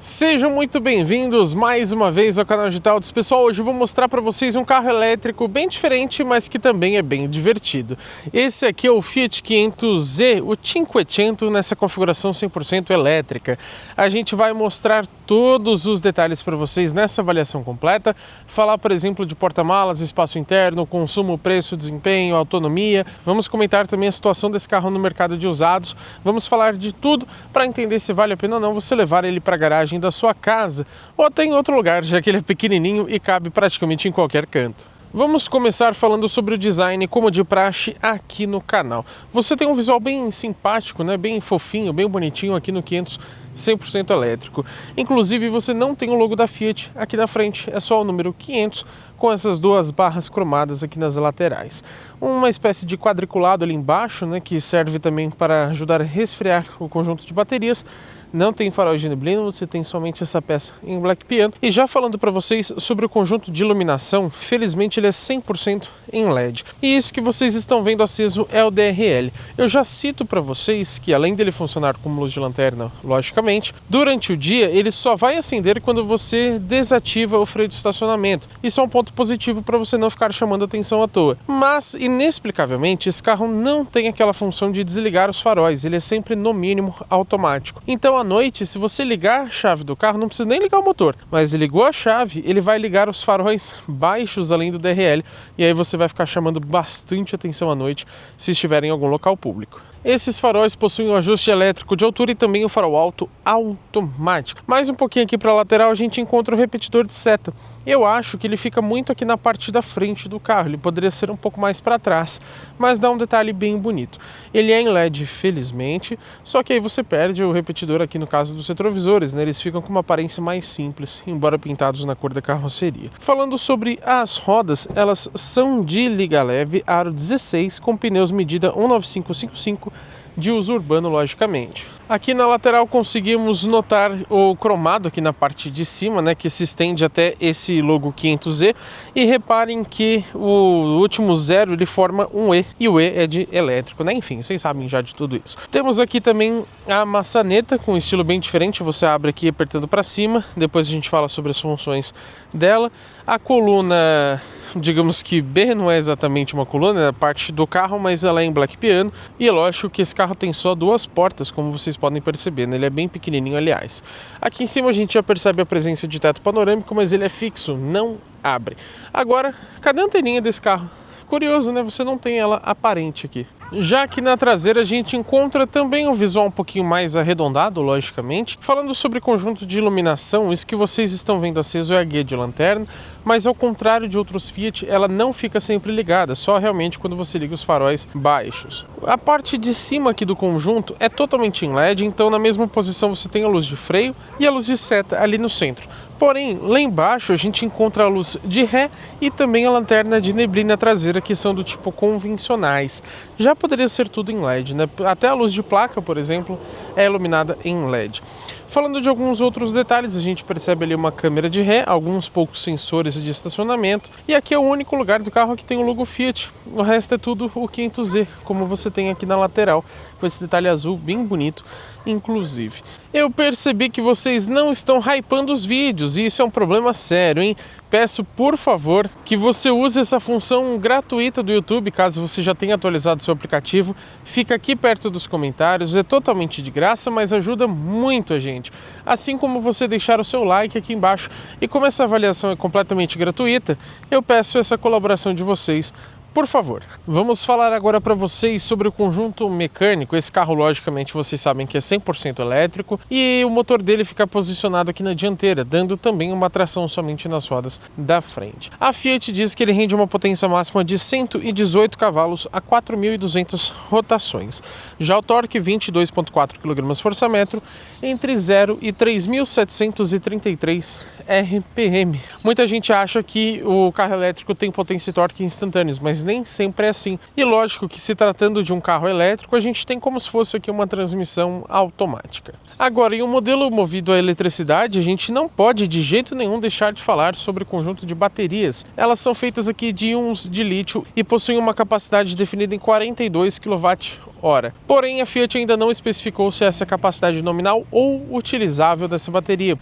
Sejam muito bem-vindos mais uma vez ao canal Digital Autos. Pessoal, hoje eu vou mostrar para vocês um carro elétrico bem diferente, mas que também é bem divertido. Esse aqui é o Fiat 500e, o Cinquecento, nessa configuração 100% elétrica. A gente vai mostrar todos os detalhes para vocês nessa avaliação completa, falar, por exemplo, de porta-malas, espaço interno, consumo, preço, desempenho, autonomia. Vamos comentar também a situação desse carro no mercado de usados. Vamos falar de tudo para entender se vale a pena ou não você levar ele para a garagem da sua casa ou até em outro lugar, já que ele é pequenininho e cabe praticamente em qualquer canto. Vamos começar falando sobre o design, como de praxe, aqui no canal. Você tem um visual bem simpático, né? Bem fofinho, bem bonitinho aqui no 500 100% elétrico. Inclusive, você não tem o logo da Fiat aqui na frente, é só o número 500 com essas duas barras cromadas aqui nas laterais. Uma espécie de quadriculado ali embaixo, né? Que serve também para ajudar a resfriar o conjunto de baterias. Não tem farol de neblina, você tem somente essa peça em black piano. E já falando para vocês sobre o conjunto de iluminação, felizmente ele é 100% em LED. E isso que vocês estão vendo aceso é o DRL. Eu já cito para vocês que além dele funcionar como luz de lanterna, logicamente, durante o dia ele só vai acender quando você desativa o freio de estacionamento. Isso é um ponto positivo para você não ficar chamando atenção à toa. Mas, inexplicavelmente, esse carro não tem aquela função de desligar os faróis, ele é sempre no mínimo automático. Então, à noite, se você ligar a chave do carro, não precisa nem ligar o motor, mas ligou a chave, ele vai ligar os faróis baixos além do DRL, e aí você vai ficar chamando bastante atenção à noite se estiver em algum local público. Esses faróis possuem um ajuste elétrico de altura e também o farol alto automático. Mais um pouquinho aqui para a lateral a gente encontra o repetidor de seta. Eu acho que ele fica muito aqui na parte da frente do carro, ele poderia ser um pouco mais para trás, mas dá um detalhe bem bonito. Ele é em LED, felizmente, só que aí você perde o repetidor aqui no caso dos retrovisores, né? Eles ficam com uma aparência mais simples, embora pintados na cor da carroceria. Falando sobre as rodas, elas são de liga leve, aro 16, com pneus medida 19555, de uso urbano, logicamente. Aqui na lateral conseguimos notar o cromado aqui na parte de cima, né, que se estende até esse logo 500e, e reparem que o último zero ele forma um E, e o E é de elétrico, né? Enfim, vocês sabem já de tudo isso. Temos aqui também a maçaneta com um estilo bem diferente, você abre aqui apertando para cima, depois a gente fala sobre as funções dela. A coluna, digamos que B não é exatamente uma coluna, é a parte do carro, mas ela é em black piano, e é lógico que esse carro tem só duas portas, como vocês podem perceber, né? Ele é bem pequenininho, aliás. Aqui em cima a gente já percebe a presença de teto panorâmico, mas ele é fixo, não abre. Agora, cadê a anteninha desse carro? Curioso, né? Você não tem ela aparente aqui. Já aqui na traseira a gente encontra também um visual um pouquinho mais arredondado, logicamente. Falando sobre conjunto de iluminação, isso que vocês estão vendo aceso é a guia de lanterna, mas ao contrário de outros Fiat, ela não fica sempre ligada, só realmente quando você liga os faróis baixos. A parte de cima aqui do conjunto é totalmente em LED, então na mesma posição você tem a luz de freio e a luz de seta ali no centro. Porém, lá embaixo a gente encontra a luz de ré e também a lanterna de neblina traseira, que são do tipo convencionais. Já poderia ser tudo em LED, né? Até a luz de placa, por exemplo, é iluminada em LED. Falando de alguns outros detalhes, a gente percebe ali uma câmera de ré, alguns poucos sensores de estacionamento, e aqui é o único lugar do carro que tem o logo Fiat. O resto é tudo o 500e, como você tem aqui na lateral, com esse detalhe azul bem bonito, inclusive. Eu percebi que vocês não estão hypando os vídeos, e isso é um problema sério, hein? Peço, por favor, que você use essa função gratuita do YouTube, caso você já tenha atualizado seu aplicativo. Fica aqui perto dos comentários, é totalmente de graça, mas ajuda muito a gente. Assim como você deixar o seu like aqui embaixo. E como essa avaliação é completamente gratuita, eu peço essa colaboração de vocês, por favor. Vamos falar agora para vocês sobre o conjunto mecânico. Esse carro, logicamente, vocês sabem que é 100% elétrico e o motor dele fica posicionado aqui na dianteira, dando também uma tração somente nas rodas da frente. A Fiat diz que ele rende uma potência máxima de 118 cavalos a 4.200 rotações. Já o torque, 22,4 kgfm, entre 0 e 3.733 RPM. Muita gente acha que o carro elétrico tem potência e torque instantâneos, mas nem sempre é assim. E lógico que, se tratando de um carro elétrico, a gente tem como se fosse aqui uma transmissão automática. Agora, em um modelo movido a eletricidade, a gente não pode de jeito nenhum deixar de falar sobre o conjunto de baterias. Elas são feitas aqui de íons de lítio e possuem uma capacidade definida em 42 kWh. Porém, a Fiat ainda não especificou se essa capacidade nominal ou utilizável dessa bateria.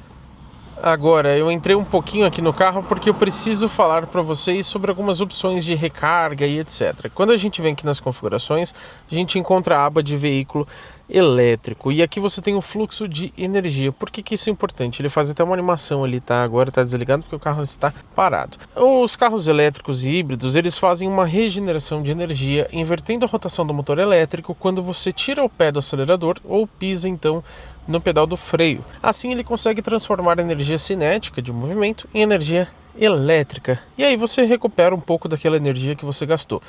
Agora, eu entrei um pouquinho aqui no carro porque eu preciso falar para vocês sobre algumas opções de recarga e etc. Quando a gente vem aqui nas configurações, a gente encontra a aba de veículo elétrico e aqui você tem o fluxo de energia. Por que isso é importante? Ele faz até uma animação ali, tá? Agora está desligado porque o carro está parado. Os carros elétricos e híbridos, eles fazem uma regeneração de energia invertendo a rotação do motor elétrico quando você tira o pé do acelerador ou pisa então no pedal do freio. Assim ele consegue transformar a energia cinética de movimento em energia elétrica. E aí você recupera um pouco daquela energia que você gastou.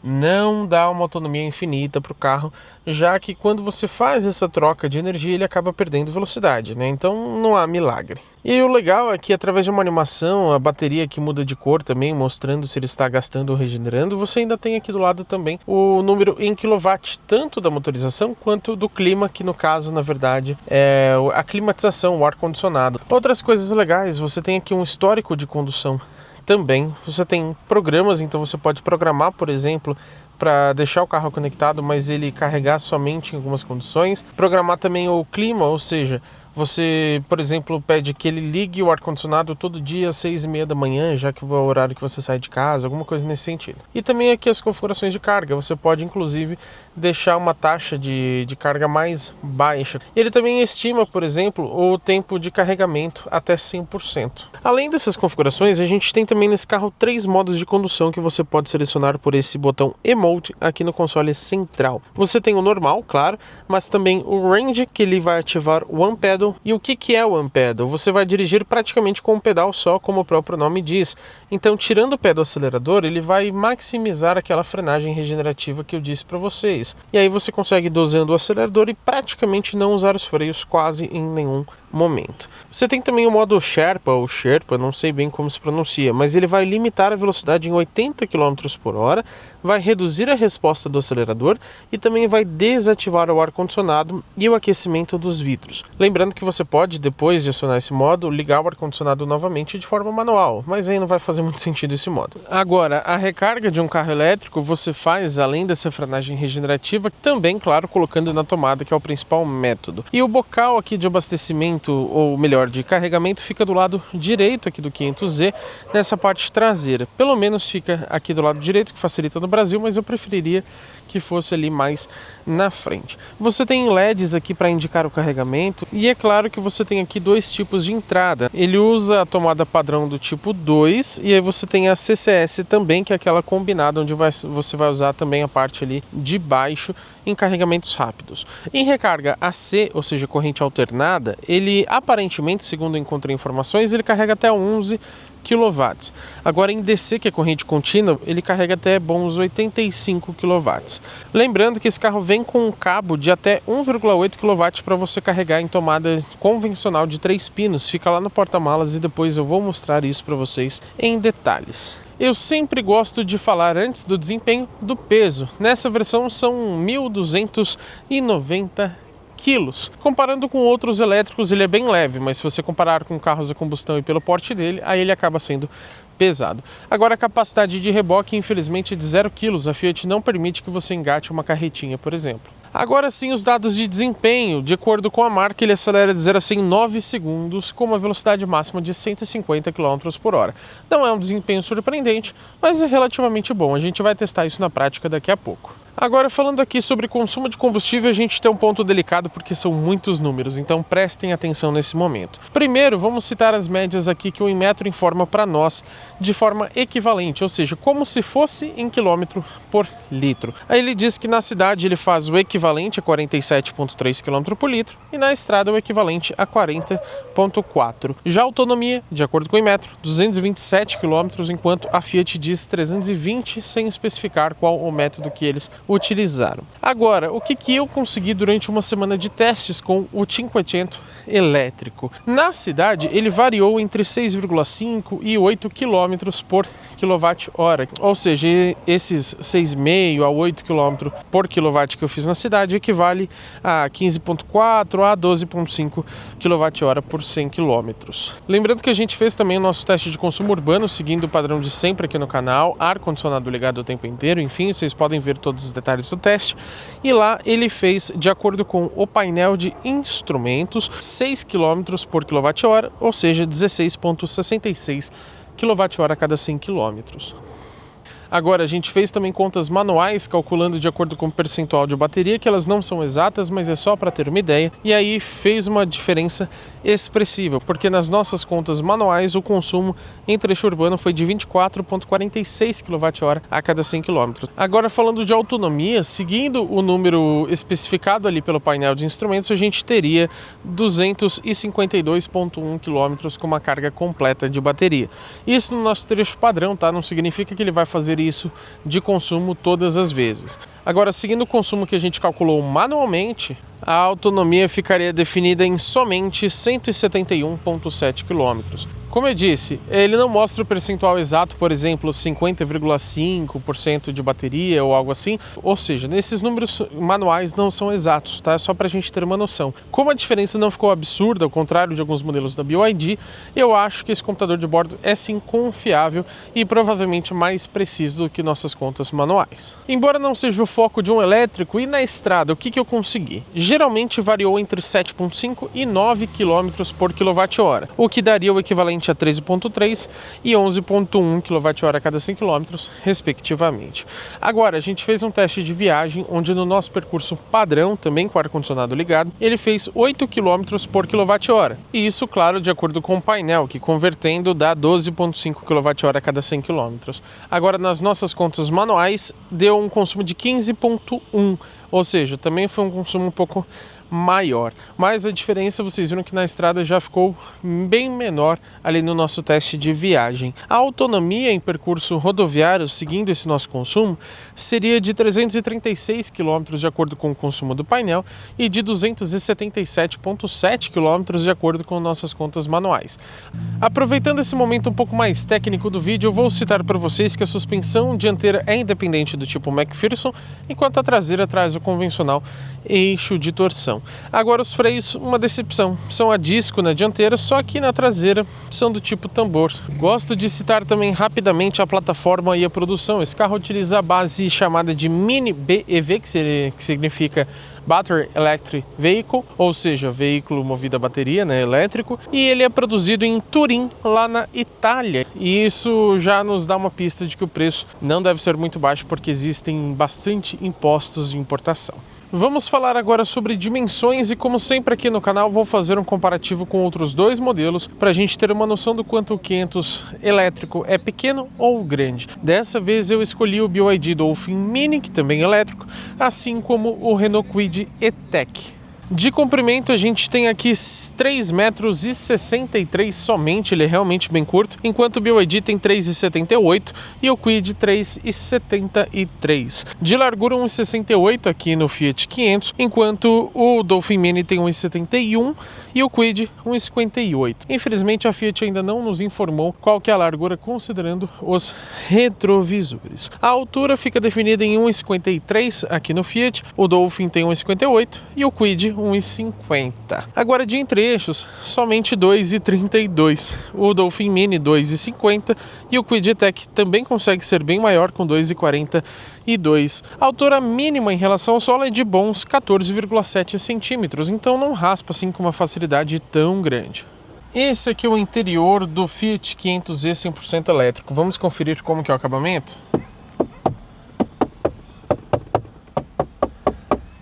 Não dá uma autonomia infinita para o carro, já que quando você faz essa troca de energia ele acaba perdendo velocidade, né? Então não há milagre. E o legal é que através de uma animação, a bateria que muda de cor também, mostrando se ele está gastando ou regenerando, você ainda tem aqui do lado também o número em quilowatt, tanto da motorização quanto do clima, que no caso, na verdade, é a climatização, o ar-condicionado. Outras coisas legais, você tem aqui um histórico de condução. Também você tem programas, então você pode programar, por exemplo, para deixar o carro conectado, mas ele carregar somente em algumas condições. Programar também o clima, ou seja, você, por exemplo, pede que ele ligue o ar-condicionado todo dia às 6h30 da manhã, já que é o horário que você sai de casa, alguma coisa nesse sentido. E também aqui as configurações de carga, você pode inclusive deixar uma taxa de carga mais baixa. Ele também estima, por exemplo, o tempo de carregamento até 100%. Além dessas configurações, a gente tem também nesse carro 3 modos de condução que você pode selecionar por esse botão E-Mode aqui no console central. Você tem o normal, claro, mas também o Range, que ele vai ativar o One Pedal. E o que é o One Pedal? Você vai dirigir praticamente com um pedal só, como o próprio nome diz. Então, tirando o pé do acelerador, ele vai maximizar aquela frenagem regenerativa que eu disse para vocês. E aí você consegue ir dosando o acelerador e praticamente não usar os freios quase em nenhum momento. Você tem também o modo Sherpa, ou Sherpa, não sei bem como se pronuncia, mas ele vai limitar a velocidade em 80 km por hora, vai reduzir a resposta do acelerador e também vai desativar o ar-condicionado e o aquecimento dos vidros. Lembrando que você pode, depois de acionar esse modo, ligar o ar-condicionado novamente de forma manual, mas aí não vai fazer muito sentido esse modo. Agora, a recarga de um carro elétrico você faz, além dessa frenagem regenerativa, também, claro, colocando na tomada, que é o principal método. E o bocal aqui de abastecimento, ou melhor, de carregamento, fica do lado direito aqui do 500Z, nessa parte traseira. Pelo menos fica aqui do lado direito, que facilita no Brasil, mas eu preferiria que fosse ali mais na frente. Você tem LEDs aqui para indicar o carregamento e é claro que você tem aqui 2 tipos de entrada. Ele usa a tomada padrão do tipo 2 e aí você tem a CCS também, que é aquela combinada onde você vai usar também a parte ali de baixo em carregamentos rápidos. Em recarga AC, ou seja, corrente alternada, ele aparentemente, segundo eu encontrei informações, ele carrega até 11 kW. Agora em DC, que é corrente contínua, ele carrega até bons 85 kW. Lembrando que esse carro vem com um cabo de até 1,8 kW para você carregar em tomada convencional de 3 pinos. Fica lá no porta-malas e depois eu vou mostrar isso para vocês em detalhes. Eu sempre gosto de falar antes do desempenho do peso. Nessa versão são 1.290 quilos. Comparando com outros elétricos, ele é bem leve, mas se você comparar com carros a combustão e pelo porte dele, aí ele acaba sendo pesado. Agora, a capacidade de reboque, infelizmente, é de 0 kg. A Fiat não permite que você engate uma carretinha, por exemplo. Agora sim, os dados de desempenho. De acordo com a marca, ele acelera de 0 a 100 em 9 segundos, com uma velocidade máxima de 150 km por hora. Não é um desempenho surpreendente, mas é relativamente bom. A gente vai testar isso na prática daqui a pouco. Agora, falando aqui sobre consumo de combustível, a gente tem um ponto delicado porque são muitos números, então prestem atenção nesse momento. Primeiro, vamos citar as médias aqui que o Inmetro informa para nós de forma equivalente, ou seja, como se fosse em quilômetro por litro. Aí ele diz que na cidade ele faz o equivalente a 47,3 km por litro e na estrada o equivalente a 40,4. Já a autonomia, de acordo com o Inmetro, 227 km, enquanto a Fiat diz 320, sem especificar qual o método que eles utilizaram. Agora, o que eu consegui durante uma semana de testes com o Cinquecento elétrico? Na cidade, ele variou entre 6,5 e 8 km por kWh, ou seja, esses 6,5 a 8 km por kW que eu fiz na cidade equivale a 15,4 a 12,5 kWh por 100 km. Lembrando que a gente fez também o nosso teste de consumo urbano, seguindo o padrão de sempre aqui no canal, ar-condicionado ligado o tempo inteiro, enfim, vocês podem ver todos os detalhes do teste. E lá ele fez, de acordo com o painel de instrumentos, 6 km por kWh, ou seja, 16,66 kWh a cada 100 km. Agora, a gente fez também contas manuais, calculando de acordo com o percentual de bateria, que elas não são exatas, mas é só para ter uma ideia. E aí fez uma diferença expressiva, porque nas nossas contas manuais o consumo em trecho urbano foi de 24,46 kWh a cada 100 km. Agora, falando de autonomia, seguindo o número especificado ali pelo painel de instrumentos, a gente teria 252,1 km com uma carga completa de bateria. Isso no nosso trecho padrão, tá? Não significa que ele vai fazer isso de consumo todas as vezes. Agora, seguindo o consumo que a gente calculou manualmente, a autonomia ficaria definida em somente 171,7 km. Como eu disse, ele não mostra o percentual exato, por exemplo, 50,5% de bateria ou algo assim. Ou seja, nesses números manuais não são exatos, tá? Só para a gente ter uma noção. Como a diferença não ficou absurda, ao contrário de alguns modelos da BYD, eu acho que esse computador de bordo é sim confiável e provavelmente mais preciso do que nossas contas manuais. Embora não seja o foco de um elétrico, e na estrada, o que eu consegui? Geralmente variou entre 7,5 e 9 km por kWh, o que daria o equivalente a 13,3 e 11,1 kWh a cada 100 km, respectivamente. Agora, a gente fez um teste de viagem, onde no nosso percurso padrão, também com ar-condicionado ligado, ele fez 8 km por kWh. E isso, claro, de acordo com o painel, que convertendo dá 12,5 kWh a cada 100 km. Agora, nas nossas contas manuais, deu um consumo de 15,1, ou seja, também foi um consumo um pouco maior, mas a diferença, vocês viram que na estrada já ficou bem menor ali no nosso teste de viagem. A autonomia em percurso rodoviário, seguindo esse nosso consumo, seria de 336 km de acordo com o consumo do painel e de 277,7 km de acordo com nossas contas manuais. Aproveitando esse momento um pouco mais técnico do vídeo, eu vou citar para vocês que a suspensão dianteira é independente do tipo McPherson, enquanto a traseira traz o convencional eixo de torção. Agora, os freios, uma decepção, são a disco na dianteira, só que na traseira são do tipo tambor. Gosto de citar também rapidamente a plataforma e a produção. Esse carro utiliza a base chamada de Mini BEV, que significa Battery Electric Vehicle, ou seja, veículo movido a bateria, né, elétrico, e ele é produzido em Turim, lá na Itália, e isso já nos dá uma pista de que o preço não deve ser muito baixo, porque existem bastante impostos de importação. Vamos falar agora sobre dimensões e, como sempre aqui no canal, vou fazer um comparativo com outros dois modelos para a gente ter uma noção do quanto o 500 elétrico é pequeno ou grande. Dessa vez eu escolhi o BYD Dolphin Mini, que também é elétrico, assim como o Renault Kwid E-Tech. De comprimento, a gente tem aqui 3,63 metros somente, ele é realmente bem curto, enquanto o BYD tem 3,78 e o Kwid 3,73. De largura, 1,68 aqui no Fiat 500, enquanto o Dolphin Mini tem 1,71 e o Kwid 1,58. Infelizmente, a Fiat ainda não nos informou qual que é a largura, considerando os retrovisores. A altura fica definida em 1,53 aqui no Fiat, o Dolphin tem 1,58 e o Kwid 1,50. Agora, de entre-eixos, somente 2,32. O Dolphin Mini 2,50 e o Kwid E-Tech também consegue ser bem maior com 2,42. A altura mínima em relação ao solo é de bons 14,7 centímetros, então não raspa assim com uma facilidade tão grande. Esse aqui é o interior do Fiat 500e 100% elétrico. Vamos conferir como que é o acabamento?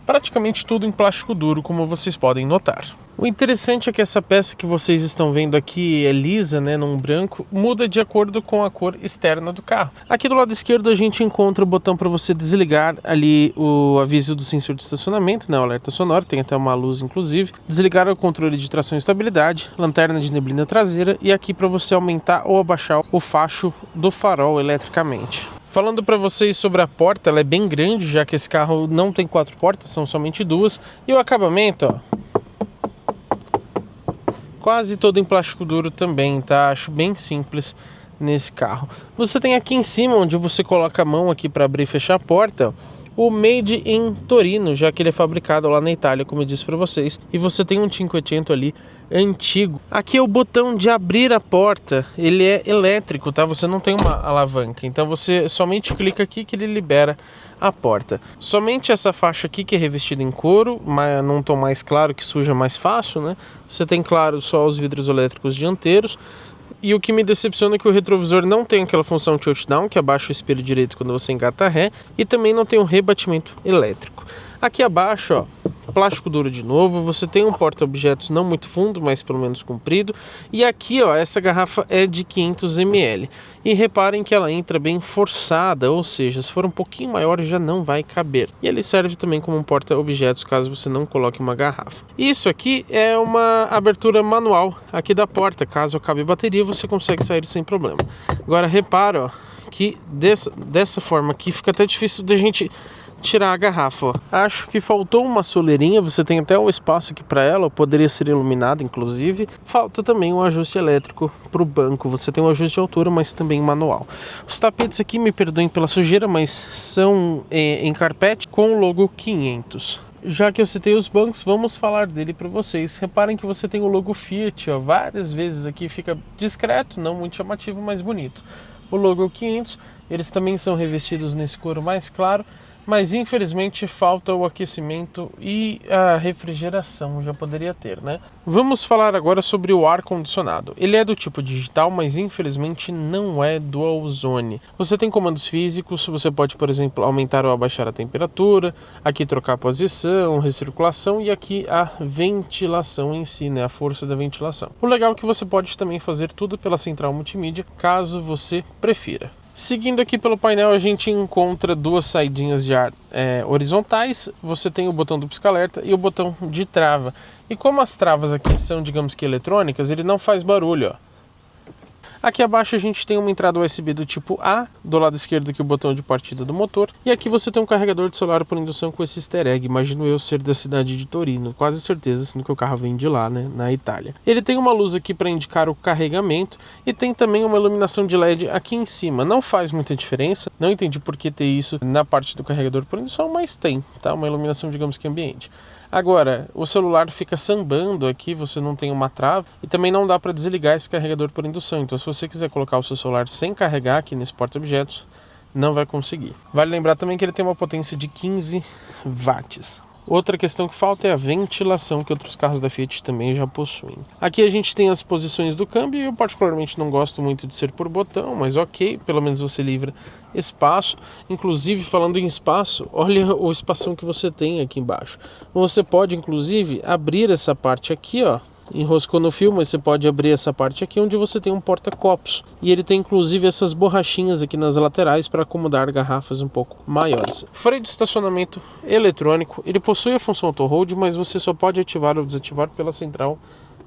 Praticamente tudo em plástico duro, como vocês podem notar. O interessante é que essa peça que vocês estão vendo aqui é lisa, né, num branco, muda de acordo com a cor externa do carro. Aqui do lado esquerdo a gente encontra o botão para você desligar ali o aviso do sensor de estacionamento, né, o alerta sonoro, tem até uma luz inclusive. Desligar o controle de tração e estabilidade, lanterna de neblina traseira e aqui para você aumentar ou abaixar o facho do farol eletricamente. Falando para vocês sobre a porta, ela é bem grande, já que esse carro não tem 4 portas, são somente 2. E o acabamento, ó, quase todo em plástico duro também, tá? Acho bem simples nesse carro. Você tem aqui em cima, onde você coloca a mão aqui para abrir e fechar a porta, ó, o Made in Torino, já que ele é fabricado lá na Itália, como eu disse para vocês. E você tem um 500 ali antigo. Aqui é o botão de abrir a porta, ele é elétrico, tá? Você não tem uma alavanca, então você somente clica aqui que ele libera a porta. Somente essa faixa aqui que é revestida em couro, mas num tom mais claro, que suja mais fácil, né? Você tem, claro, só os vidros elétricos dianteiros. E o que me decepciona é que o retrovisor não tem aquela função tilt down, que abaixa o espelho direito quando você engata ré, e também não tem um rebatimento elétrico. Aqui abaixo, ó, plástico duro de novo, você tem um porta-objetos não muito fundo, mas pelo menos comprido, e aqui, ó, essa garrafa é de 500 ml. E reparem que ela entra bem forçada, ou seja, se for um pouquinho maior já não vai caber. E ele serve também como um porta-objetos caso você não coloque uma garrafa. Isso aqui é uma abertura manual aqui da porta, caso acabe a bateria você consegue sair sem problema. Agora repara, ó, que dessa forma aqui fica até difícil da gente tirar a garrafa, ó. Acho que faltou uma soleirinha, você tem até um espaço aqui para ela, poderia ser iluminado inclusive. Falta também um ajuste elétrico para o banco, você tem um ajuste de altura, mas também manual. Os tapetes aqui, me perdoem pela sujeira, mas são em carpete com o logo 500. Já que eu citei os bancos, vamos falar dele para vocês. Reparem que você tem o logo Fiat, ó, várias vezes aqui, fica discreto, não muito chamativo, mas bonito. O logo 500, eles também são revestidos nesse couro mais claro, mas infelizmente falta o aquecimento e a refrigeração, já poderia ter, né? Vamos falar agora sobre o ar-condicionado. Ele é do tipo digital, mas infelizmente não é dual zone. Você tem comandos físicos, você pode, por exemplo, aumentar ou abaixar a temperatura, aqui trocar a posição, recirculação e aqui a ventilação em si, né? A força da ventilação. O legal é que você pode também fazer tudo pela central multimídia, caso você prefira. Seguindo aqui pelo painel, a gente encontra 2 saidinhas de ar horizontais. Você tem o botão do pisca-alerta e o botão de trava. E como as travas aqui são, digamos que eletrônicas, ele não faz barulho, ó. Aqui abaixo a gente tem uma entrada USB do tipo A, do lado esquerdo aqui o botão de partida do motor. E aqui você tem um carregador de celular por indução com esse easter egg, imagino eu ser da cidade de Torino, quase certeza, sendo que o carro vem de lá, né, na Itália. Ele tem uma luz aqui para indicar o carregamento e tem também uma iluminação de LED aqui em cima. Não faz muita diferença, não entendi por que ter isso na parte do carregador por indução, mas tem, tá? Uma iluminação, digamos que ambiente. Agora, o celular fica sambando aqui, você não tem uma trava e também não dá para desligar esse carregador por indução. Então, se você quiser colocar o seu celular sem carregar aqui nesse porta-objetos, não vai conseguir. Vale lembrar também que ele tem uma potência de 15 watts. Outra questão que falta é a ventilação, que outros carros da Fiat também já possuem. Aqui a gente tem as posições do câmbio, eu particularmente não gosto muito de ser por botão, mas ok, pelo menos você livra espaço. Inclusive, falando em espaço, olha o espação que você tem aqui embaixo. Você pode, inclusive, abrir essa parte aqui, ó. Enroscou no fio, mas você pode abrir essa parte aqui onde você tem um porta-copos. E ele tem inclusive essas borrachinhas aqui nas laterais para acomodar garrafas um pouco maiores. Freio de estacionamento eletrônico. Ele possui a função auto hold, mas você só pode ativar ou desativar pela central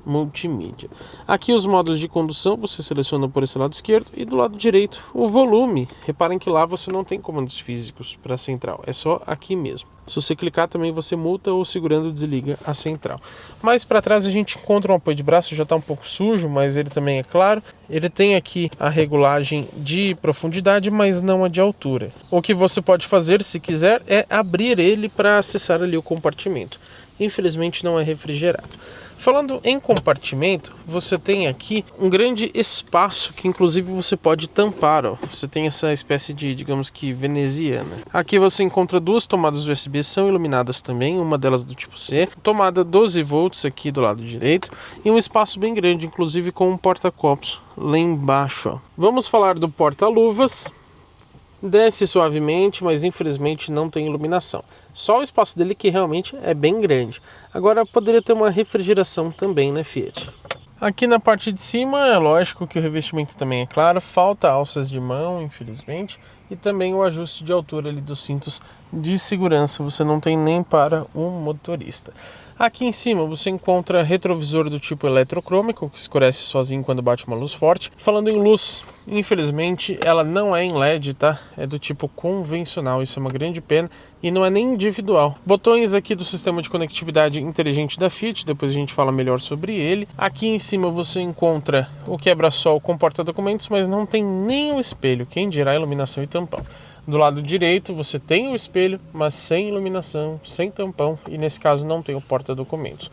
multimídia. Aqui os modos de condução, você seleciona por esse lado esquerdo e do lado direito o volume. Reparem que lá você não tem comandos físicos para a central, é só aqui mesmo. Se você clicar também você multa ou segurando desliga a central. Mais para trás a gente encontra um apoio de braço, já está um pouco sujo, mas ele também é claro. Ele tem aqui a regulagem de profundidade, mas não a de altura. O que você pode fazer, se quiser, é abrir ele para acessar ali o compartimento. Infelizmente não é refrigerado. Falando em compartimento, você tem aqui um grande espaço que inclusive você pode tampar, ó. Você tem essa espécie de, digamos que, veneziana. Aqui você encontra 2 tomadas USB, são iluminadas também, uma delas do tipo C. Tomada 12 volts aqui do lado direito e um espaço bem grande, inclusive com um porta-copos lá embaixo, ó. Vamos falar do porta-luvas. Desce suavemente, mas infelizmente não tem iluminação. Só o espaço dele que realmente é bem grande. Agora poderia ter uma refrigeração também, né, Fiat? Aqui na parte de cima, é lógico que o revestimento também é claro, falta alças de mão, infelizmente, e também o ajuste de altura ali dos cintos de segurança, você não tem nem para um motorista. Aqui em cima você encontra retrovisor do tipo eletrocrômico, que escurece sozinho quando bate uma luz forte. Falando em luz, infelizmente ela não é em LED, tá? É do tipo convencional, isso é uma grande pena, e não é nem individual. Botões aqui do sistema de conectividade inteligente da Fiat, depois a gente fala melhor sobre ele. Aqui em cima você encontra o quebra-sol com porta-documentos, mas não tem nem o espelho, quem dirá iluminação e tampão. Do lado direito você tem o espelho, mas sem iluminação, sem tampão, e nesse caso não tem o porta-documentos.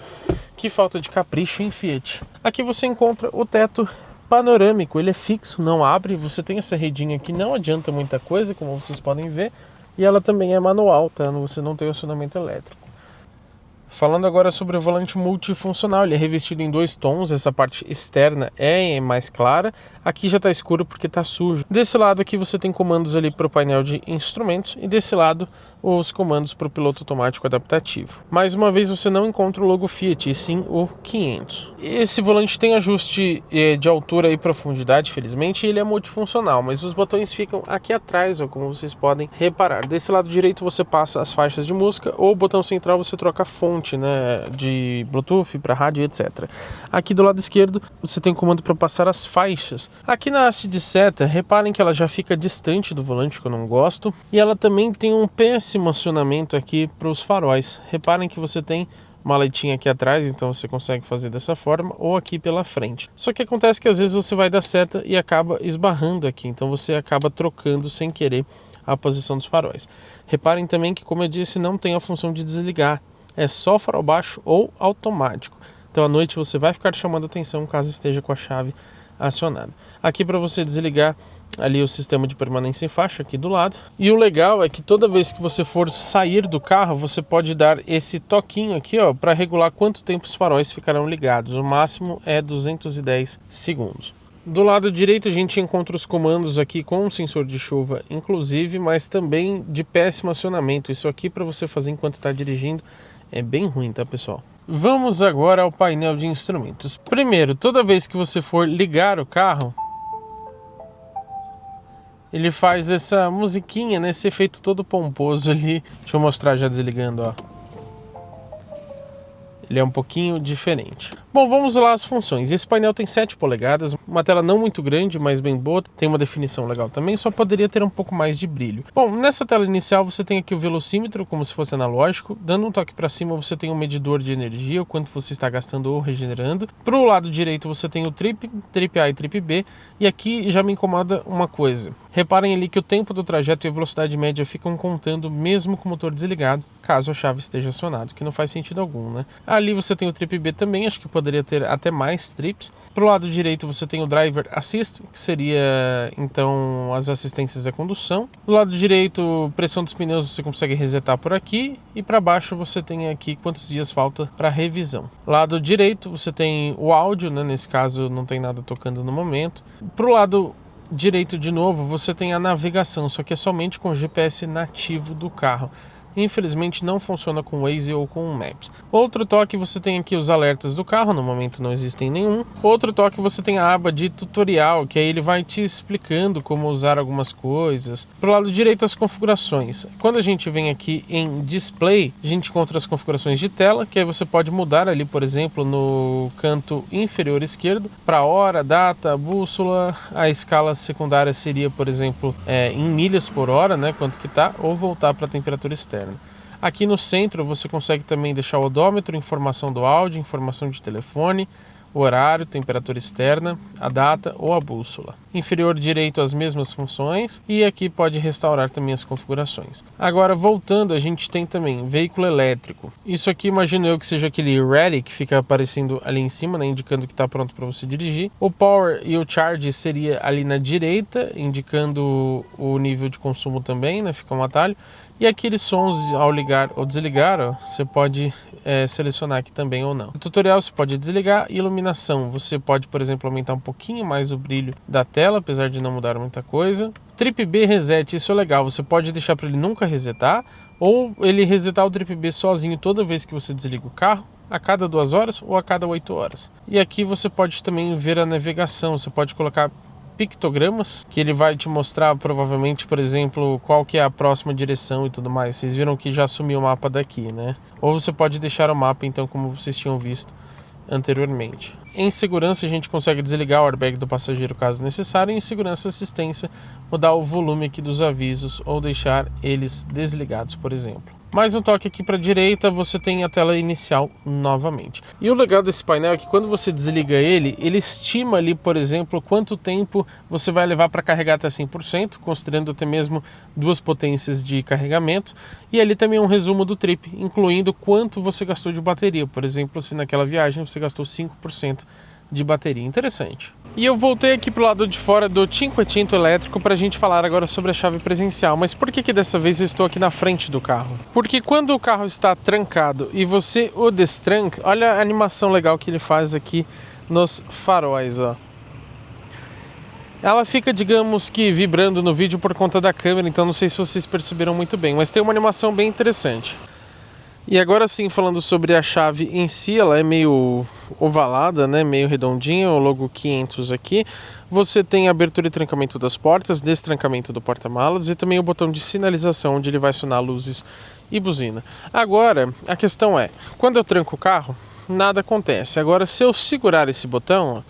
Que falta de capricho em Fiat. Aqui você encontra o teto panorâmico, ele é fixo, não abre, você tem essa redinha que não adianta muita coisa, como vocês podem ver, e ela também é manual, tá? Você não tem acionamento elétrico. Falando agora sobre o volante multifuncional, ele é revestido em 2 tons, essa parte externa é mais clara, aqui já está escuro porque está sujo. Desse lado aqui você tem comandos ali para o painel de instrumentos e desse lado os comandos para o piloto automático adaptativo. Mais uma vez você não encontra o logo Fiat, e sim o 500. Esse volante tem ajuste de altura e profundidade, felizmente, e ele é multifuncional, mas os botões ficam aqui atrás, ó, como vocês podem reparar. Desse lado direito você passa as faixas de música, ou o botão central você troca a fonte, né, de Bluetooth para rádio, etc. Aqui do lado esquerdo você tem o comando para passar as faixas. Aqui na haste de seta, reparem que ela já fica distante do volante, que eu não gosto, e ela também tem um péssimo acionamento aqui para os faróis. Reparem que você tem uma aletinha aqui atrás, então você consegue fazer dessa forma, ou aqui pela frente. Só que acontece que às vezes você vai dar seta e acaba esbarrando aqui, então você acaba trocando sem querer a posição dos faróis. Reparem também que, como eu disse, não tem a função de desligar, é só farol baixo ou automático. Então à noite você vai ficar chamando atenção caso esteja com a chave acionada. Aqui para você desligar ali o sistema de permanência em faixa aqui do lado. E o legal é que toda vez que você for sair do carro, você pode dar esse toquinho aqui, ó, para regular quanto tempo os faróis ficarão ligados. O máximo é 210 segundos. Do lado direito a gente encontra os comandos aqui com um sensor de chuva inclusive, mas também de péssimo acionamento. Isso aqui para você fazer enquanto está dirigindo é bem ruim, tá, pessoal? Vamos agora ao painel de instrumentos. Primeiro, toda vez que você for ligar o carro, ele faz essa musiquinha, né? Esse efeito todo pomposo ali. Deixa eu mostrar já desligando, ó. Ele é um pouquinho diferente. Bom, vamos lá as funções. Esse painel tem 7 polegadas, uma tela não muito grande, mas bem boa, tem uma definição legal também, só poderia ter um pouco mais de brilho. Bom, nessa tela inicial você tem aqui o velocímetro, como se fosse analógico. Dando um toque para cima você tem um medidor de energia, o quanto você está gastando ou regenerando. Para o lado direito você tem o trip A e trip B, e aqui já me incomoda uma coisa. Reparem ali que o tempo do trajeto e a velocidade média ficam contando mesmo com o motor desligado, caso a chave esteja acionada, que não faz sentido algum, né? Ali você tem o trip B também, acho que poderia ter até mais trips. Pro lado direito você tem o Driver Assist, que seria então as assistências à condução. Do lado direito, pressão dos pneus você consegue resetar por aqui, e para baixo você tem aqui quantos dias falta para revisão. Lado direito você tem o áudio, né? Nesse caso não tem nada tocando no momento. Pro lado direito de novo você tem a navegação, só que é somente com o GPS nativo do carro. Infelizmente não funciona com Waze ou com Maps. Outro toque, você tem aqui os alertas do carro, no momento não existem nenhum. Outro toque, você tem a aba de tutorial, que aí ele vai te explicando como usar algumas coisas. Pro lado direito, as configurações. Quando a gente vem aqui em Display, a gente encontra as configurações de tela, que aí você pode mudar ali, por exemplo, no canto inferior esquerdo, para hora, data, bússola. A escala secundária seria, por exemplo, em milhas por hora, né, quanto que tá, ou voltar para a temperatura externa. Aqui no centro você consegue também deixar o odômetro, informação do áudio, informação de telefone, o horário, temperatura externa, a data ou a bússola. Inferior direito as mesmas funções, e aqui pode restaurar também as configurações. Agora voltando, a gente tem também veículo elétrico. Isso aqui imagino eu que seja aquele Ready que fica aparecendo ali em cima, né, indicando que está pronto para você dirigir. O Power e o Charge seria ali na direita, indicando o nível de consumo também, né, fica um atalho. E aqueles sons ao ligar ou desligar, ó, você pode selecionar aqui também ou não. No tutorial você pode desligar. Iluminação, você pode, por exemplo, aumentar um pouquinho mais o brilho da tela, apesar de não mudar muita coisa. Trip B Reset, isso é legal, você pode deixar para ele nunca resetar, ou ele resetar o Trip B sozinho toda vez que você desliga o carro, a cada 2 horas ou a cada 8 horas. E aqui você pode também ver a navegação, você pode colocar pictogramas, que ele vai te mostrar provavelmente, por exemplo, qual que é a próxima direção e tudo mais. Vocês viram que já sumiu o mapa daqui, né? Ou você pode deixar o mapa, então, como vocês tinham visto anteriormente. Em segurança, a gente consegue desligar o airbag do passageiro caso necessário, e em segurança e assistência, mudar o volume aqui dos avisos ou deixar eles desligados, por exemplo. Mais um toque aqui para a direita, você tem a tela inicial novamente. E o legal desse painel é que quando você desliga ele, ele estima ali, por exemplo, quanto tempo você vai levar para carregar até 100%, considerando até mesmo 2 potências de carregamento. E ali também um resumo do trip, incluindo quanto você gastou de bateria. Por exemplo, se naquela viagem você gastou 5% de bateria. Interessante. E eu voltei aqui pro lado de fora do Cinquecento elétrico para a gente falar agora sobre a chave presencial. Mas por que dessa vez eu estou aqui na frente do carro? Porque quando o carro está trancado e você o destranca, olha a animação legal que ele faz aqui nos faróis, ó. Ela fica, digamos que, vibrando no vídeo por conta da câmera, então não sei se vocês perceberam muito bem, mas tem uma animação bem interessante. E agora sim, falando sobre a chave em si, ela é meio ovalada, né? Meio redondinha, o logo 500 aqui. Você tem abertura e trancamento das portas, destrancamento do porta-malas e também o botão de sinalização, onde ele vai acionar luzes e buzina. Agora, a questão é, quando eu tranco o carro, nada acontece. Agora, se eu segurar esse botão,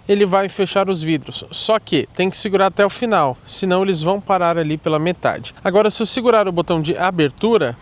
ele vai fechar os vidros, só que tem que segurar até o final, senão eles vão parar ali pela metade. Agora, se eu segurar o botão de abertura,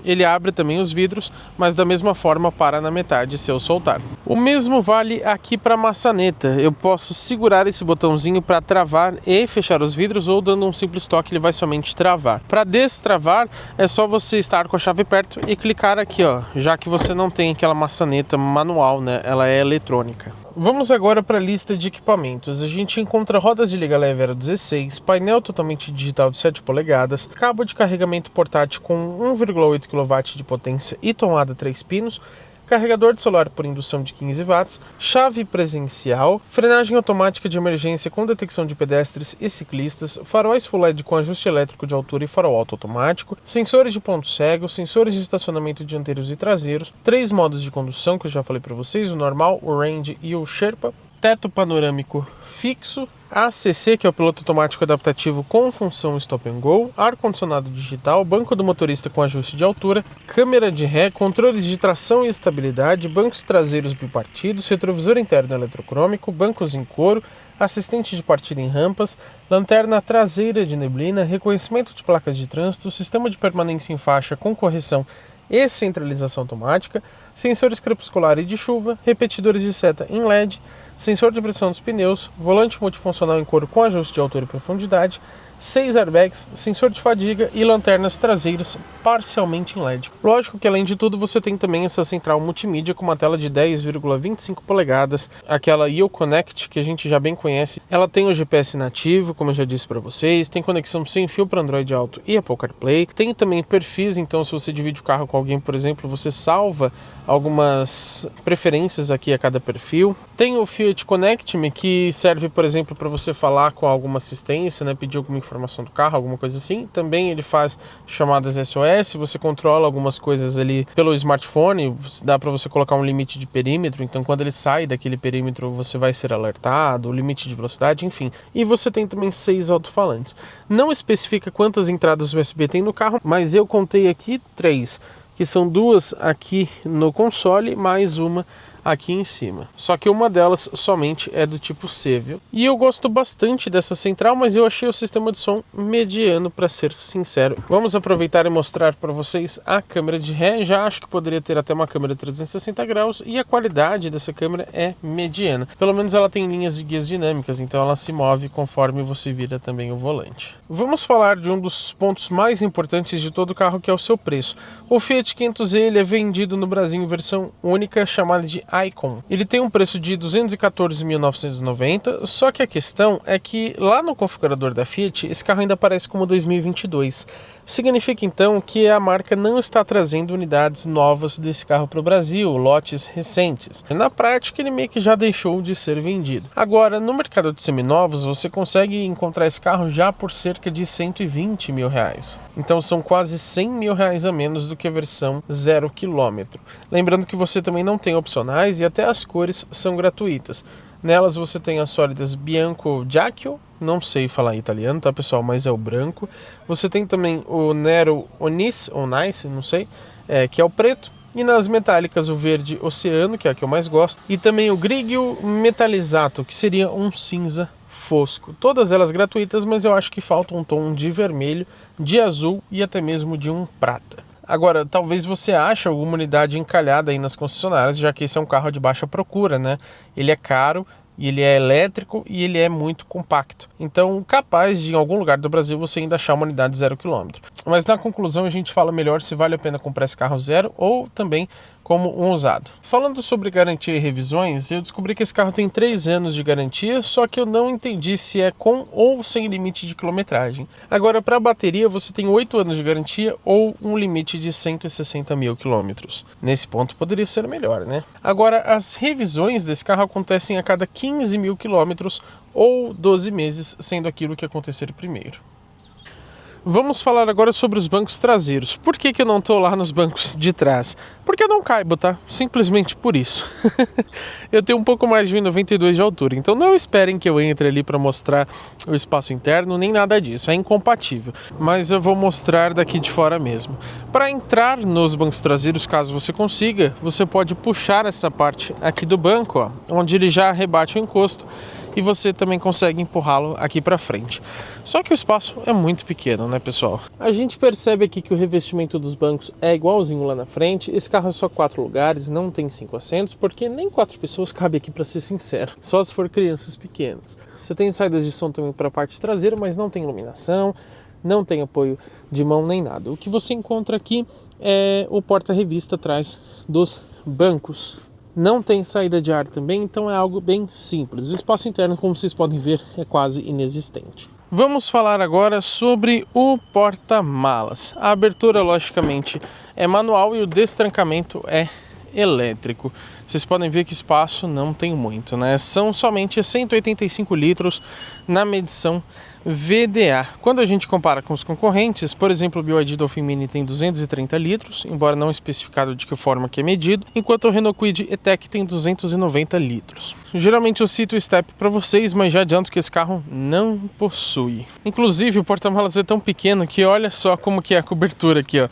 ele abre também os vidros, mas da mesma forma para na metade se eu soltar. O mesmo vale aqui para a maçaneta. Eu posso segurar esse botãozinho para travar e fechar os vidros, ou dando um simples toque ele vai somente travar. Para destravar é só você estar com a chave perto e clicar aqui, ó, já que você não tem aquela maçaneta manual, né? Ela é eletrônica. Vamos agora para a lista de equipamentos. A gente encontra rodas de liga leve aro 16, painel totalmente digital de 7 polegadas, cabo de carregamento portátil com 1,8 kW de potência e tomada 3 pinos, carregador de celular por indução de 15 watts, chave presencial, frenagem automática de emergência com detecção de pedestres e ciclistas, faróis Full LED com ajuste elétrico de altura e farol alto automático, sensores de ponto cego, sensores de estacionamento dianteiros e traseiros, 3 modos de condução que eu já falei para vocês, o normal, o Range e o Sherpa, teto panorâmico fixo, ACC, que é o piloto automático adaptativo com função Stop and Go, ar-condicionado digital, banco do motorista com ajuste de altura, câmera de ré, controles de tração e estabilidade, bancos traseiros bipartidos, retrovisor interno eletrocrômico, bancos em couro, assistente de partida em rampas, lanterna traseira de neblina, reconhecimento de placas de trânsito, sistema de permanência em faixa com correção e centralização automática, sensores crepuscular e de chuva, repetidores de seta em LED, sensor de pressão dos pneus, volante multifuncional em couro com ajuste de altura e profundidade, 6 airbags, sensor de fadiga e lanternas traseiras parcialmente em LED. Lógico que além de tudo você tem também essa central multimídia com uma tela de 10,25 polegadas, aquela Uconnect que a gente já bem conhece. Ela tem o GPS nativo, como eu já disse para vocês, tem conexão sem fio para Android Auto e Apple CarPlay, tem também perfis, então se você divide o carro com alguém, por exemplo, você salva algumas preferências aqui a cada perfil. Tem o Fiat Connect Me, que serve, por exemplo, para você falar com alguma assistência, né, pedir alguma informação do carro, alguma coisa assim. Também ele faz chamadas SOS, você controla algumas coisas ali pelo smartphone, dá para você colocar um limite de perímetro, então quando ele sai daquele perímetro você vai ser alertado, o limite de velocidade, enfim. E você tem também 6 alto-falantes. Não especifica quantas entradas USB tem no carro, mas eu contei aqui 3, que são 2 aqui no console, mais uma aqui em cima. Só que uma delas somente é do tipo C, viu? E eu gosto bastante dessa central, mas eu achei o sistema de som mediano, para ser sincero. Vamos aproveitar e mostrar para vocês a câmera de ré. Já acho que poderia ter até uma câmera 360 graus e a qualidade dessa câmera é mediana. Pelo menos ela tem linhas de guias dinâmicas, então ela se move conforme você vira também o volante. Vamos falar de um dos pontos mais importantes de todo o carro, que é o seu preço. O Fiat 500e ele é vendido no Brasil em versão única, chamada de Icon. Ele tem um preço de R$ 214.990, só que a questão é que lá no configurador da Fiat, esse carro ainda aparece como 2022. Significa então que a marca não está trazendo unidades novas desse carro para o Brasil, lotes recentes. Na prática, ele meio que já deixou de ser vendido. Agora, no mercado de seminovos, você consegue encontrar esse carro já por cerca de R$ 120 mil. Então são quase R$ 100 mil a menos do que a versão 0 km. Lembrando que você também não tem opcionais e até as cores são gratuitas. Nelas você tem as sólidas Bianco Giacchio, não sei falar italiano, tá pessoal, mas é o branco. Você tem também o Nero Onis, ou Nice, não sei, que é o preto. E nas metálicas o verde Oceano, que é a que eu mais gosto. E também o Grigio Metallizato, que seria um cinza fosco. Todas elas gratuitas, mas eu acho que falta um tom de vermelho, de azul e até mesmo de um prata. Agora, talvez você ache alguma unidade encalhada aí nas concessionárias, já que esse é um carro de baixa procura, né? Ele é caro, e ele é elétrico e ele é muito compacto. Então, capaz de em algum lugar do Brasil você ainda achar uma unidade 0 km. Mas na conclusão a gente fala melhor se vale a pena comprar esse carro zero ou também como um usado. Falando sobre garantia e revisões, eu descobri que esse carro tem 3 anos de garantia, só que eu não entendi se é com ou sem limite de quilometragem. Agora, para a bateria, você tem 8 anos de garantia ou um limite de 160 mil quilômetros. Nesse ponto poderia ser melhor, né? Agora, as revisões desse carro acontecem a cada 15 mil quilômetros ou 12 meses, sendo aquilo que acontecer primeiro. Vamos falar agora sobre os bancos traseiros. Por que eu não estou lá nos bancos de trás? Porque eu não caibo, tá? Simplesmente por isso. Eu tenho um pouco mais de 1,92 de altura, então não esperem que eu entre ali para mostrar o espaço interno, nem nada disso, é incompatível. Mas eu vou mostrar daqui de fora mesmo. Para entrar nos bancos traseiros, caso você consiga, você pode puxar essa parte aqui do banco, ó, onde ele já rebate o encosto, e você também consegue empurrá-lo aqui para frente. Só que o espaço é muito pequeno, né, pessoal? A gente percebe aqui que o revestimento dos bancos é igualzinho lá na frente. Esse carro é só 4 lugares, não tem 5 assentos, porque nem 4 pessoas cabem aqui, para ser sincero, só se for crianças pequenas. Você tem saídas de som também para a parte traseira, mas não tem iluminação, não tem apoio de mão nem nada. O que você encontra aqui é o porta-revista atrás dos bancos. Não tem saída de ar também, então é algo bem simples. O espaço interno, como vocês podem ver, é quase inexistente. Vamos falar agora sobre o porta-malas. A abertura, logicamente, é manual e o destrancamento é elétrico. Vocês podem ver que espaço não tem muito, né? São somente 185 litros na medição VDA. Quando a gente compara com os concorrentes, por exemplo, o BYD Dolphin Mini tem 230 litros, embora não especificado de que forma que é medido, enquanto o Renault Kwid E-Tech tem 290 litros. Geralmente eu cito o Step para vocês, mas já adianto que esse carro não possui. Inclusive, o porta-malas é tão pequeno que olha só como que é a cobertura aqui, ó.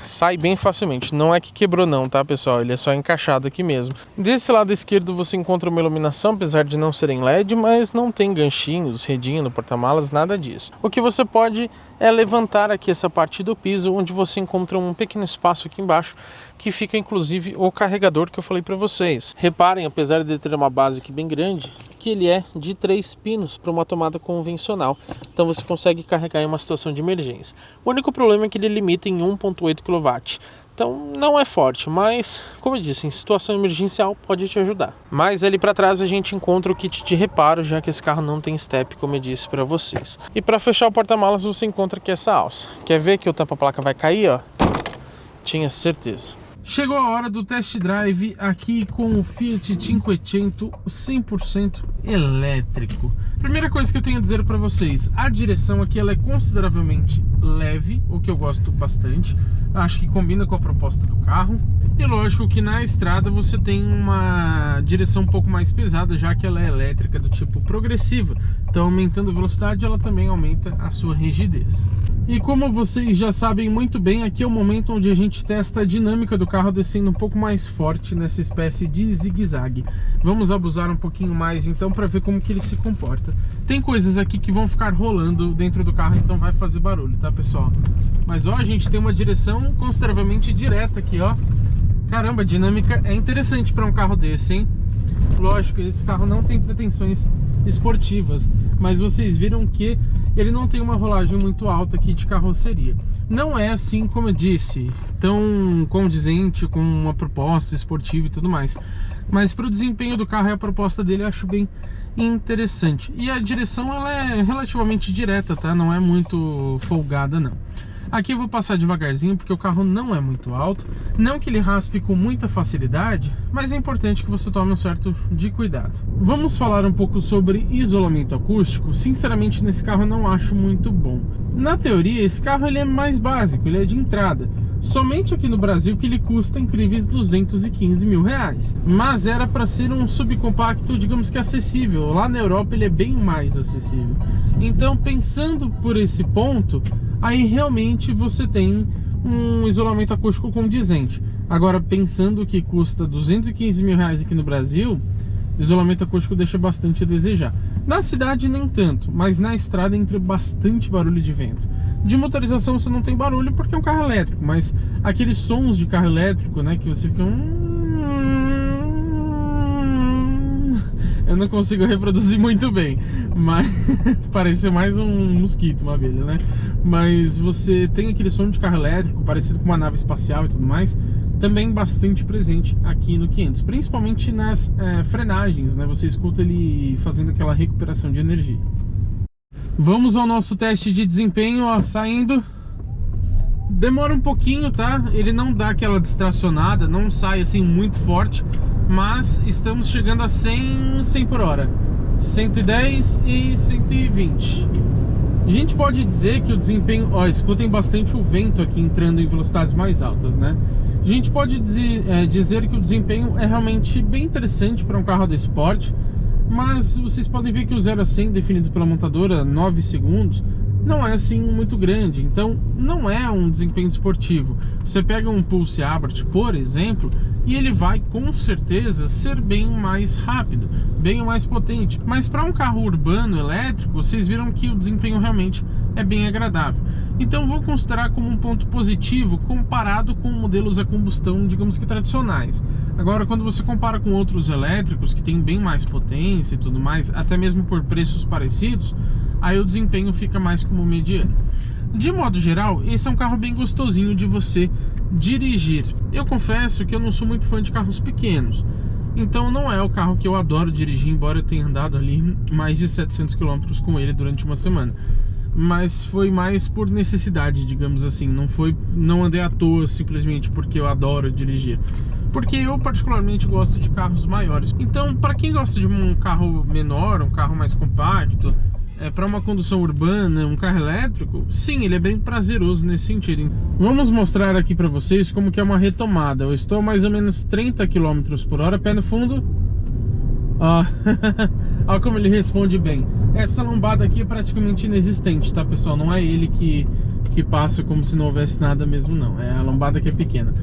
Sai bem facilmente. Não é que quebrou não, tá, pessoal? Ele é só encaixado aqui mesmo. Desse lado esquerdo você encontra uma iluminação, apesar de não serem LED, mas não tem ganchinhos, redinha no porta-malas, nada disso. O que você pode é levantar aqui essa parte do piso, onde você encontra um pequeno espaço aqui embaixo, que fica inclusive o carregador que eu falei para vocês. Reparem, apesar de ter uma base aqui bem grande, que ele é de 3 pinos para uma tomada convencional. Então você consegue carregar em uma situação de emergência. O único problema é que ele limita em 1,8 kW. Então não é forte, mas como eu disse, em situação emergencial pode te ajudar. Mas ali para trás a gente encontra o kit de reparo, já que esse carro não tem step, como eu disse para vocês. E para fechar o porta-malas você encontra aqui essa alça. Quer ver que o tampa-placa vai cair, ó? Tinha certeza. Chegou a hora do test drive aqui com o Fiat 500 100% elétrico. Primeira coisa que eu tenho a dizer para vocês, a direção aqui ela é consideravelmente leve, o que eu gosto bastante. Acho que combina com a proposta do carro. E lógico que na estrada você tem uma direção um pouco mais pesada, já que ela é elétrica do tipo progressiva. Então, aumentando a velocidade, ela também aumenta a sua rigidez. E como vocês já sabem muito bem, aqui é o momento onde a gente testa a dinâmica do carro descendo um pouco mais forte nessa espécie de zigue-zague. Vamos abusar um pouquinho mais então para ver como que ele se comporta. Tem coisas aqui que vão ficar rolando dentro do carro, então vai fazer barulho, tá, pessoal? Mas ó, a gente tem uma direção consideravelmente direta aqui, ó. Caramba, a dinâmica é interessante para um carro desse, hein? Lógico, esse carro não tem pretensões esportivas, mas vocês viram que ele não tem uma rolagem muito alta aqui de carroceria. Não é assim, como eu disse, tão condizente com uma proposta esportiva e tudo mais. Mas para o desempenho do carro e a proposta dele eu acho bem interessante. E a direção ela é relativamente direta, tá? Não é muito folgada não. Aqui eu vou passar devagarzinho porque o carro não é muito alto. Não que ele raspe com muita facilidade, mas é importante que você tome um certo de cuidado. Vamos falar um pouco sobre isolamento acústico. Sinceramente, nesse carro eu não acho muito bom. Na teoria, esse carro ele é mais básico, ele é de entrada. Somente aqui no Brasil que ele custa incríveis 215 mil reais. Mas era para ser um subcompacto, digamos que acessível. Lá na Europa ele é bem mais acessível. Então, pensando por esse ponto, aí realmente você tem um isolamento acústico condizente. Agora, pensando que custa 215 mil reais aqui no Brasil, isolamento acústico deixa bastante a desejar. Na cidade nem tanto, mas na estrada entra bastante barulho de vento. De motorização você não tem barulho porque é um carro elétrico, mas aqueles sons de carro elétrico, né, que você fica... Eu não consigo reproduzir muito bem, mas parece mais um mosquito, uma abelha, né? Mas você tem aquele som de carro elétrico, parecido com uma nave espacial e tudo mais, também bastante presente aqui no 500, principalmente nas frenagens, né? Você escuta ele fazendo aquela recuperação de energia. Vamos ao nosso teste de desempenho, ó, saindo. Demora um pouquinho, tá? Ele não dá aquela distracionada, não sai assim muito forte, mas estamos chegando a 100 por hora, 110 e 120. A gente pode dizer que o desempenho... Ó, escutem bastante o vento aqui entrando em velocidades mais altas, né? A gente pode dizer que o desempenho é realmente bem interessante para um carro desse porte, mas vocês podem ver que o 0 a 100 definido pela montadora, 9 segundos, não é assim muito grande, então não é um desempenho esportivo. Você pega um Pulse Abarth, por exemplo, e ele vai com certeza ser bem mais rápido, bem mais potente, mas para um carro urbano elétrico, vocês viram que o desempenho realmente é bem agradável. Então vou considerar como um ponto positivo comparado com modelos a combustão, digamos que tradicionais. Agora, quando você compara com outros elétricos que têm bem mais potência e tudo mais, até mesmo por preços parecidos, aí o desempenho fica mais como mediano. De modo geral, esse é um carro bem gostosinho de você dirigir. Eu confesso que eu não sou muito fã de carros pequenos, então não é o carro que eu adoro dirigir, embora eu tenha andado ali mais de 700 km com ele durante uma semana. Mas foi mais por necessidade, digamos assim. Não andei à toa simplesmente porque eu adoro dirigir, porque eu particularmente gosto de carros maiores. Então, para quem gosta de um carro menor, um carro mais compacto, para uma condução urbana, um carro elétrico, sim, ele é bem prazeroso nesse sentido. Vamos mostrar aqui para vocês como que é uma retomada. Eu estou a mais ou menos 30 km por hora, pé no fundo. Olha como ele responde bem. Essa lombada aqui é praticamente inexistente, tá, pessoal? Não é ele que passa como se não houvesse nada mesmo, não. É a lombada que é pequena.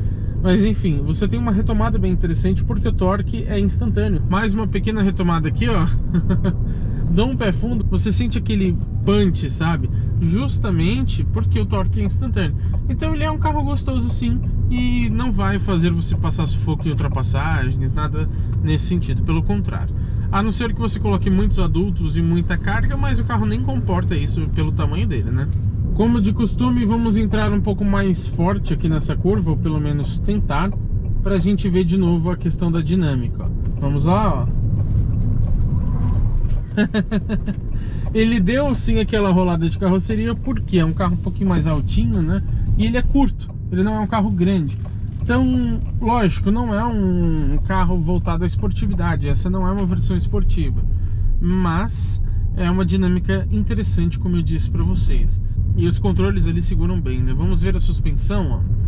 Mas enfim, você tem uma retomada bem interessante porque o torque é instantâneo. Mais uma pequena retomada aqui, ó. Dá um pé fundo, você sente aquele punch, sabe? Justamente porque o torque é instantâneo. Então ele é um carro gostoso sim, e não vai fazer você passar sufoco em ultrapassagens, nada nesse sentido, pelo contrário. A não ser que você coloque muitos adultos e muita carga, mas o carro nem comporta isso pelo tamanho dele, né? Como de costume, vamos entrar um pouco mais forte aqui nessa curva, ou pelo menos tentar, pra gente ver de novo a questão da dinâmica, ó. Vamos lá, ó. Ele deu sim aquela rolada de carroceria porque é um carro um pouquinho mais altinho, né? E ele é curto, ele não é um carro grande. Então, lógico, não é um carro voltado à esportividade. Essa não é uma versão esportiva, mas é uma dinâmica interessante, como eu disse para vocês. E os controles ali seguram bem, né? Vamos ver a suspensão, ó.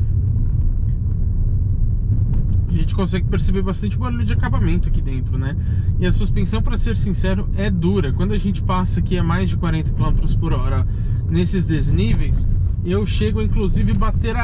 A gente consegue perceber bastante barulho de acabamento aqui dentro, né? E a suspensão, para ser sincero, é dura. Quando a gente passa aqui a mais de 40 km por hora nesses desníveis, eu chego inclusive bater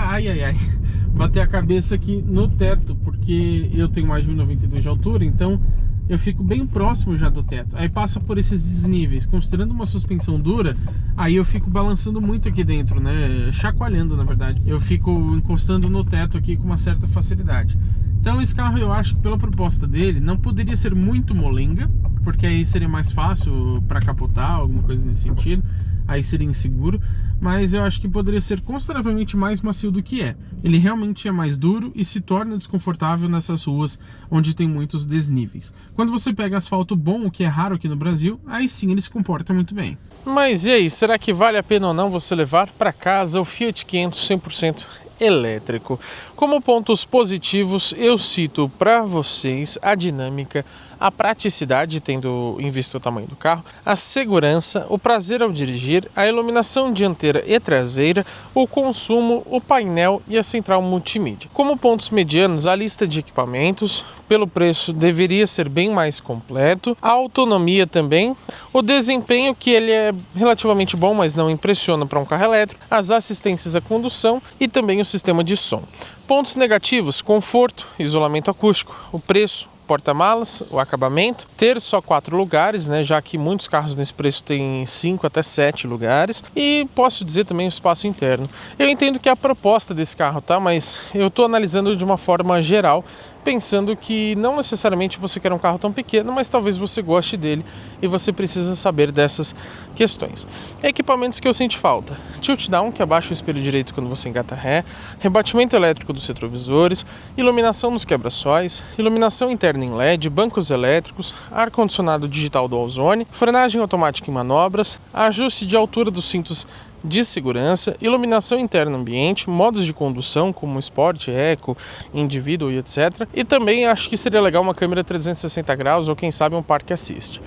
bater a cabeça aqui no teto, porque eu tenho mais de 1,92 de altura, então eu fico bem próximo já do teto. Aí passa por esses desníveis, considerando uma suspensão dura, aí eu fico balançando muito aqui dentro, né? Chacoalhando, na verdade. Eu fico encostando no teto aqui com uma certa facilidade. Então esse carro, eu acho que pela proposta dele, não poderia ser muito molenga, porque aí seria mais fácil para capotar, alguma coisa nesse sentido, aí seria inseguro, mas eu acho que poderia ser consideravelmente mais macio do que é. Ele realmente é mais duro e se torna desconfortável nessas ruas onde tem muitos desníveis. Quando você pega asfalto bom, o que é raro aqui no Brasil, aí sim ele se comporta muito bem. Mas e aí, será que vale a pena ou não você levar para casa o Fiat 500 100% elétrico? Como pontos positivos, eu cito para vocês a dinâmica, a praticidade, tendo em vista o tamanho do carro, a segurança, o prazer ao dirigir, a iluminação dianteira e traseira, o consumo, o painel e a central multimídia. Como pontos medianos, a lista de equipamentos, pelo preço deveria ser bem mais completo, a autonomia também, o desempenho, que ele é relativamente bom, mas não impressiona para um carro elétrico, as assistências à condução e também o sistema de som. Pontos negativos: conforto, isolamento acústico, o preço, porta-malas, o acabamento, ter só 4 lugares, já que muitos carros nesse preço têm 5 até 7 lugares, e posso dizer também o espaço interno. Eu entendo que é a proposta desse carro, mas eu estou analisando de uma forma geral, pensando que não necessariamente você quer um carro tão pequeno, mas talvez você goste dele e você precisa saber dessas questões. Equipamentos que eu senti falta: tilt down, que abaixa o espelho direito quando você engata ré, rebatimento elétrico dos retrovisores, iluminação nos quebra-sóis, iluminação interna em LED, bancos elétricos, ar-condicionado digital dual zone, frenagem automática em manobras, ajuste de altura dos cintos de segurança, iluminação interna ambiente, modos de condução como Sport, Eco, Individual e etc. E também acho que seria legal uma câmera 360 graus ou quem sabe um Park Assist.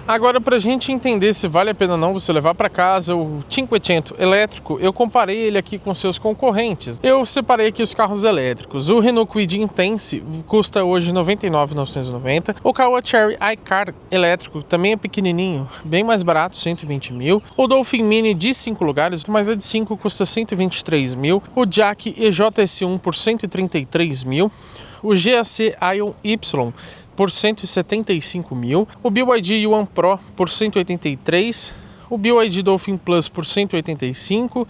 Agora, para a gente entender se vale a pena ou não você levar para casa o Cinquecento elétrico, eu comparei ele aqui com seus concorrentes. Eu separei aqui os carros elétricos. O Renault Kwid Intense custa hoje R$ 99.990. O Caoa Chery iCar elétrico também é pequenininho, bem mais barato, 120 mil. O Dolphin Mini de 5 lugares, mas a de 5 custa 123 mil. O Jack EJS1 por 133 mil. O GAC Ion Y por 175 mil, o BYD Yuan Pro por 183, o BYD Dolphin Plus por 185,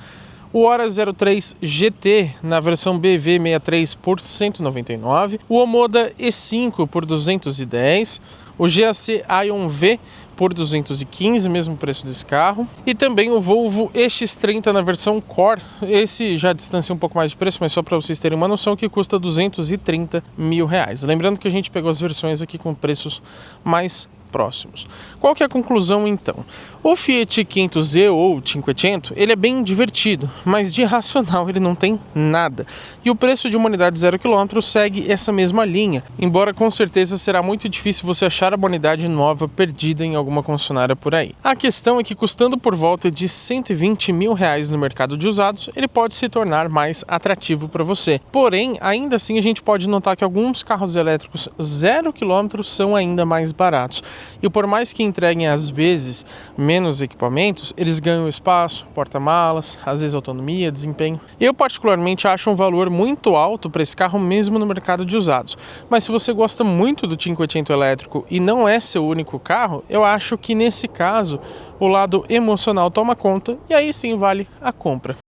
o Hora 03 GT na versão BV63 por 199, o Omoda E5 por 210, o GAC Ion V por 215, mesmo preço desse carro, e também o Volvo EX30 na versão Core. Esse já distancia um pouco mais de preço, mas só para vocês terem uma noção, que custa R$ 230 mil. Lembrando que a gente pegou as versões aqui com preços mais próximos. Qual que é a conclusão então? O Fiat 500e ou Cinquecento, ele é bem divertido, mas de racional ele não tem nada. E o preço de uma unidade 0 km segue essa mesma linha, embora com certeza será muito difícil você achar uma unidade nova perdida em alguma concessionária por aí. A questão é que, custando por volta de R$ 120 mil no mercado de usados, ele pode se tornar mais atrativo para você. Porém, ainda assim a gente pode notar que alguns carros elétricos 0 km são ainda mais baratos. E por mais que entreguem às vezes menos equipamentos, eles ganham espaço, porta-malas, às vezes autonomia, desempenho. Eu particularmente acho um valor muito alto para esse carro mesmo no mercado de usados. Mas se você gosta muito do Cinquecento elétrico e não é seu único carro, eu acho que nesse caso o lado emocional toma conta e aí sim vale a compra.